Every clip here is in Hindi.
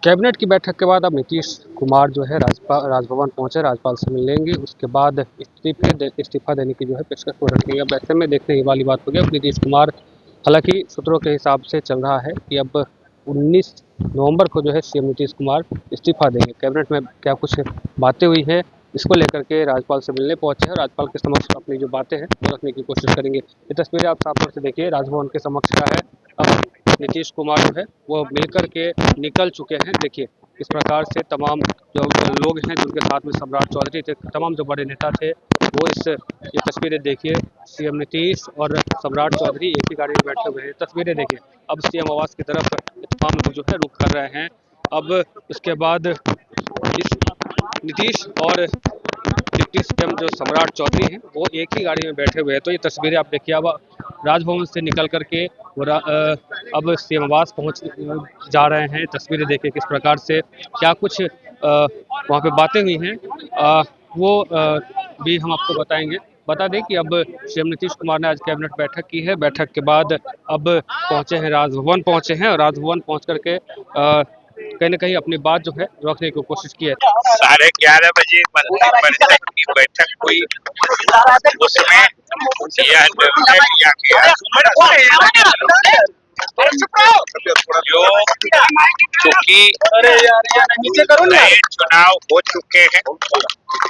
कैबिनेट की बैठक के बाद अब नीतीश कुमार जो है राजभवन पहुंचे, राज्यपाल से मिलेंगे। उसके बाद इस्तीफा देने की जो है पेशकश हो रखी है। अब ऐसे में देखने ये वाली बात होगी। अब नीतीश कुमार, हालांकि सूत्रों के हिसाब से चल रहा है कि अब 19 नवंबर को जो है सीएम नीतीश कुमार इस्तीफा देंगे। कैबिनेट में क्या कुछ बातें हुई हैं, इसको लेकर के राज्यपाल से मिलने पहुंचे हैं। राज्यपाल के समक्ष अपनी जो बातें हैं वो रखने की कोशिश करेंगे। ये तस्वीरें आप साफ तौर से देखिए, राजभवन के समक्ष का है। अब नीतीश कुमार जो है वो मिलकर के निकल चुके हैं। देखिए इस प्रकार से तमाम जो लोग हैं जिनके साथ में सम्राट चौधरी थे, तमाम जो बड़े नेता थे, वो ये तस्वीरें देखिए। सीएम नीतीश और सम्राट चौधरी एक ही गाड़ी में बैठे हुए हैं। तस्वीरें देखिए। अब सीएम आवास की तरफ तमाम लोग जो है रुख कर रहे हैं। अब इसके बाद इस नीतीश और डिप्टी सीएम जो सम्राट चौधरी हैं वो एक ही गाड़ी में बैठे हुए हैं। तो ये तस्वीरें आप देखिए। अब राजभवन से निकल करके वो अब सीएम आवास पहुंच जा रहे हैं। तस्वीरें देखिए किस प्रकार से क्या कुछ वहाँ पे बातें हुई हैं, वो भी हम आपको बताएंगे। बता दें कि अब सीएम नीतीश कुमार ने आज कैबिनेट बैठक की है। बैठक के बाद अब पहुंचे हैं, राजभवन पहुंचे हैं और राजभवन पहुंच करके कहीं ना कहीं अपनी बात जो है रखने की कोशिश की है। 11:30 बजे मंत्रिपरिषद की बैठक हुई। उसमें यह निर्णय लिया गया जो चूंकि नए चुनाव हो चुके हैं,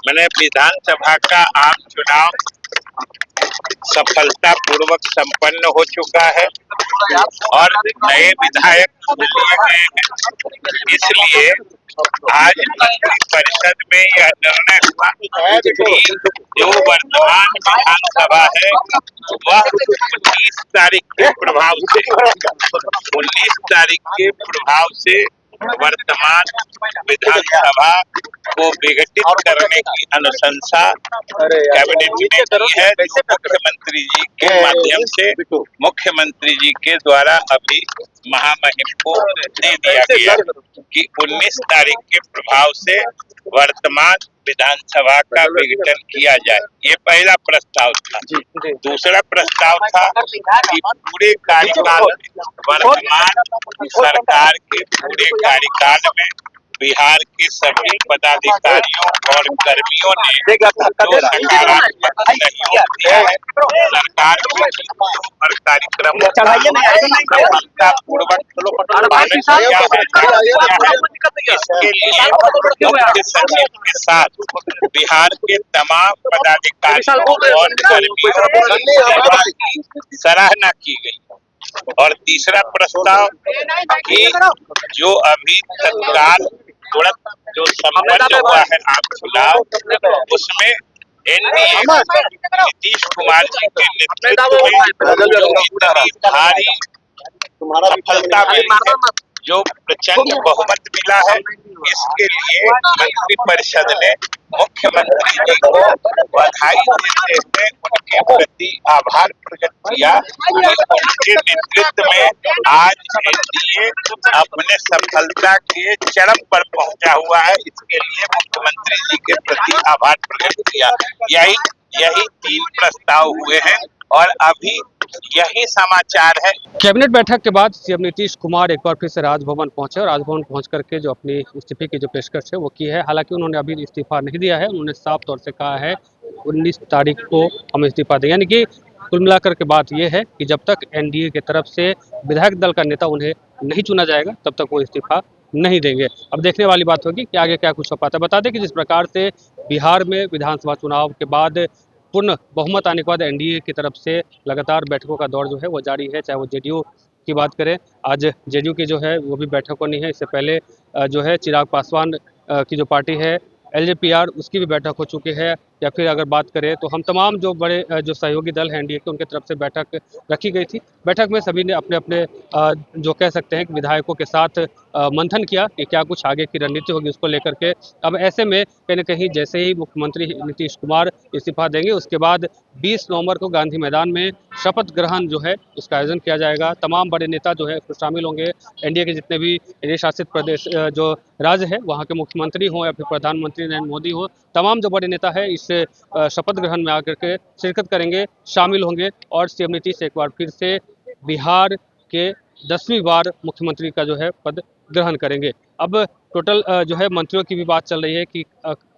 मैंने विधानसभा का आम चुनाव सफलता पूर्वक संपन्न हो चुका है और नए विधायक लिए गए हैं। इसलिए आज मंत्रिपरिषद में यह निर्णय हुआ कि जो वर्तमान विधानसभा है वह 19 तारीख के प्रभाव से वर्तमान विधानसभा को विघटित करने की अनुशंसा कैबिनेट ने की है, जो मुख्यमंत्री जी के माध्यम से मुख्यमंत्री जी के द्वारा अभी महामहिम को दे दिया गया कि 19 तारीख के प्रभाव से वर्तमान विधानसभा का विघटन किया जाए। ये पहला प्रस्ताव था। दूसरा प्रस्ताव था कि पूरे कार्यकाल वर्तमान सरकार के पूरे कार्यकाल में बिहार के सभी पदाधिकारियों और कर्मियों ने जो सकारात्मक सहयोग दिया है, सरकार के और कार्यक्रमों का सफलतापूर्वक पालन किया है। इसके लिए मुख्य सचिव के साथ बिहार के तमाम पदाधिकारियों और कर्मियों की सराहना की गई। और तीसरा प्रस्ताव कि जो अभी तत्काल तुरंत जो संपन्न हुआ है आम चुनाव, उसमें एनडीए नीतीश कुमार जी के नेतृत्व में जो इतनी भारी सफलता मिली है, जो प्रचंड बहुमत मिला है, इसके लिए मंत्रिपरिषद ने मुख्यमंत्री जी को बधाई देते हुए उनके प्रति आभार प्रकट किया कि उनके नेतृत्व में आज एनडीए अपने सफलता के चरम पर पहुंचा हुआ है। इसके लिए मुख्यमंत्री जी के प्रति आभार प्रकट किया। यही 3 प्रस्ताव हुए हैं और अभी यही समाचार है। कैबिनेट बैठक के बाद सीएम नीतीश कुमार एक बार फिर से राजभवन पहुंचे और राजभवन पहुंच करके जो अपनी इस्तीफे की जो पेशकश है वो की है। हालांकि उन्होंने अभी इस्तीफा नहीं दिया है। उन्होंने साफ तौर से कहा है 19 तारीख को हम इस्तीफा दें। यानी कि कुल मिलाकर के बात यह है कि जब तक एनडीए की तरफ से विधायक दल का नेता उन्हें नहीं चुना जाएगा तब तक वो इस्तीफा नहीं देंगे। अब देखने वाली बात होगी कि आगे क्या कुछ हो पाता है। बता दें कि जिस प्रकार से बिहार में विधानसभा चुनाव के बाद पूर्ण बहुमत आने के बाद एनडीए की तरफ से लगातार बैठकों का दौर जो है वो जारी है। चाहे वो जेडीयू की बात करें, आज जेडीयू की जो है वो भी बैठक होनी है। इससे पहले जो है चिराग पासवान की जो पार्टी है एलजेपीआर, उसकी भी बैठक हो चुकी है। या फिर अगर बात करें तो हम तमाम जो बड़े जो सहयोगी दल हैं एनडीए के, उनके तरफ से बैठक रखी गई थी। बैठक में सभी ने अपने अपने जो कह सकते हैं कि विधायकों के साथ मंथन किया कि क्या कुछ आगे की रणनीति होगी उसको लेकर के। अब ऐसे में कहीं न कहीं जैसे ही मुख्यमंत्री नीतीश कुमार इस्तीफा देंगे उसके बाद 20 नवंबर को गांधी मैदान में शपथ ग्रहण जो है उसका आयोजन किया जाएगा। तमाम बड़े नेता जो है उसमें शामिल होंगे। एनडीए के जितने भी एनडीए शासित प्रदेश जो राज्य है वहाँ के मुख्यमंत्री हों या फिर प्रधानमंत्री नरेंद्र मोदी हो, तमाम जो बड़े नेता है इस शपथ ग्रहण में आकर के शिरकत करेंगे, शामिल होंगे और सीएम नीतीश एक बार फिर से बिहार के 10वीं बार मुख्यमंत्री का जो है पद ग्रहण करेंगे। अब टोटल जो है मंत्रियों की भी बात चल रही है कि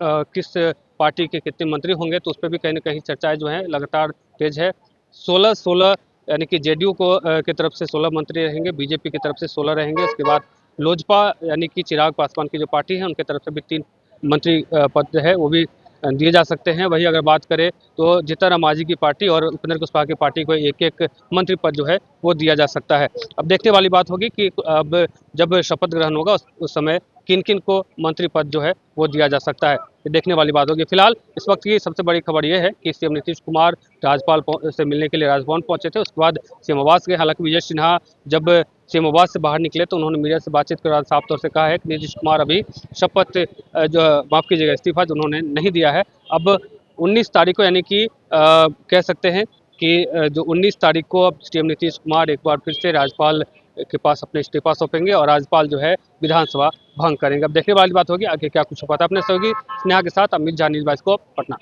किस पार्टी के कितने मंत्री होंगे, तो उस पर भी कहीं ना कहीं चर्चाएं जो है लगातार तेज है। 16 यानी कि जेडीयू को की तरफ से 16 मंत्री रहेंगे, बीजेपी की तरफ से 16 रहेंगे। इसके बाद लोजपा यानी कि चिराग पासवान की जो पार्टी है उनकी तरफ से भी 3 मंत्री पद जो है वो भी दिए जा सकते हैं। वहीं अगर बात करें तो जीतन राम मांझी की पार्टी और उपेंद्र कुशवाहा की पार्टी को एक एक मंत्री पद जो है वो दिया जा सकता है। अब देखने वाली बात होगी कि अब जब शपथ ग्रहण होगा उस समय किन किन को मंत्री पद जो है वो दिया जा सकता है, ये देखने वाली बात होगी। फिलहाल इस वक्त की सबसे बड़ी खबर ये है कि सीएम नीतीश कुमार राज्यपाल से मिलने के लिए राजभवन पहुंचे थे, उसके बाद सीएम आवास गए। हालांकि विजय सिन्हा जब सीएम आवास से बाहर निकले तो उन्होंने मीडिया से बातचीत के दौरान साफ तौर से कहा है कि नीतीश कुमार अभी शपथ जो माफ कीजिएगा इस्तीफा जो उन्होंने नहीं दिया है। अब 19 तारीख को यानी कि कह सकते हैं कि जो 19 तारीख को अब सीएम नीतीश कुमार एक बार फिर से राज्यपाल के पास अपने इस्तीफा सौंपेंगे और राज्यपाल जो है विधानसभा भंग करेंगे। अब देखने वाली बात होगी आगे क्या कुछ होता है। अपने सहयोगी स्नेहा के साथ अमित झा, न्यूज़ 22 पटना।